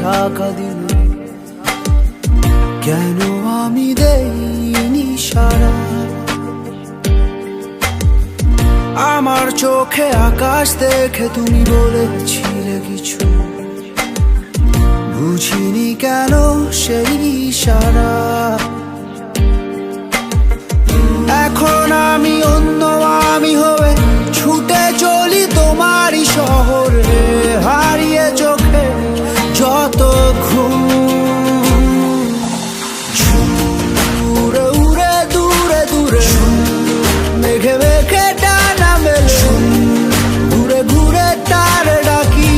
থাকা দিনে কেন আমি দেইনি সারা? আমার চোখে আকাশ দেখে তুমি বলেছিলে কিছু, বুঝিনি কেন সেই ইশারা। এখন আমি অন্য আমি হয়ে ছুটে চলি তোমারই শহরে, হারিয়ে চোখে যত ঘুম। উড়ে উড়ে দূরে দূরে মেঘে মেঘে ডানা মেলে, ঘুরে ঘুরে তার ডাকি।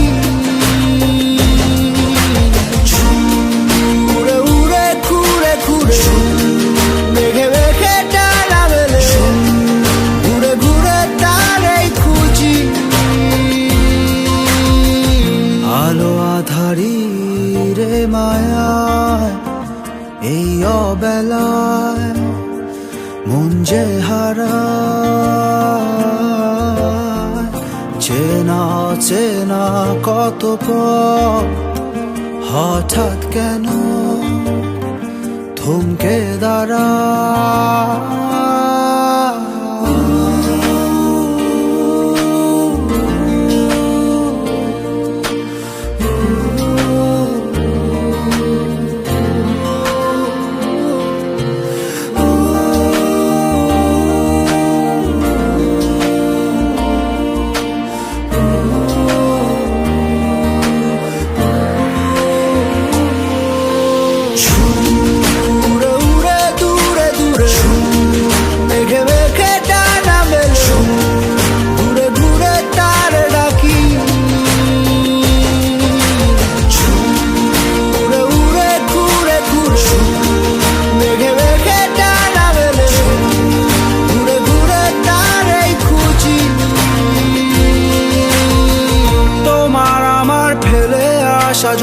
উড়ে উড়ে ঘুরে ঘুরে মেঘে মেঘে ডানা মেলে, ঘুরে ঘুরে তারই খুঁজি। আলো আধারি রে মায়ায় এই অবেলায় মন যে হারায়। চেনা চেনা কত পথ হঠাৎ কেন থমকে দাঁড়ায়।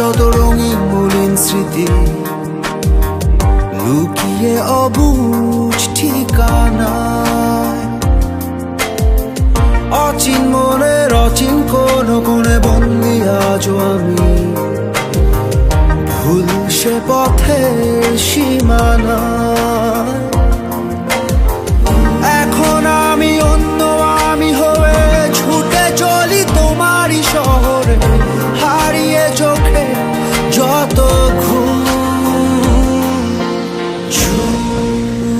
যত রঙিন মলিন স্মৃতি লুকিয়ে অবুঝ ঠিকানায়, অচিন মনের অচিন কোন কোণে বন্দি আজও আমি, ভুল সে পথের সীমানায়। এখন আমি অন্য আমি হয়ে ছুটে চলি তোমারই শহরে, হারিয়ে চোখে যত ঘুম।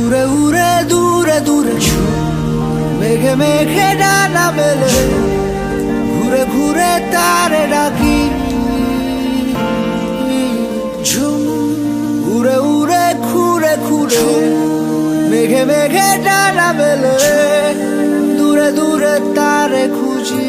উড়ে উড়ে দূরে দূরে মেঘে মেঘে ডানা মেলে, ঘুরে ঘুরে তারে ডাকি। ঝুম উড়ে উড়ে ঘুরে ঘুরে মেঘে মেঘে ডানা মেলে, দূরে দূরে তারে খুঁজি।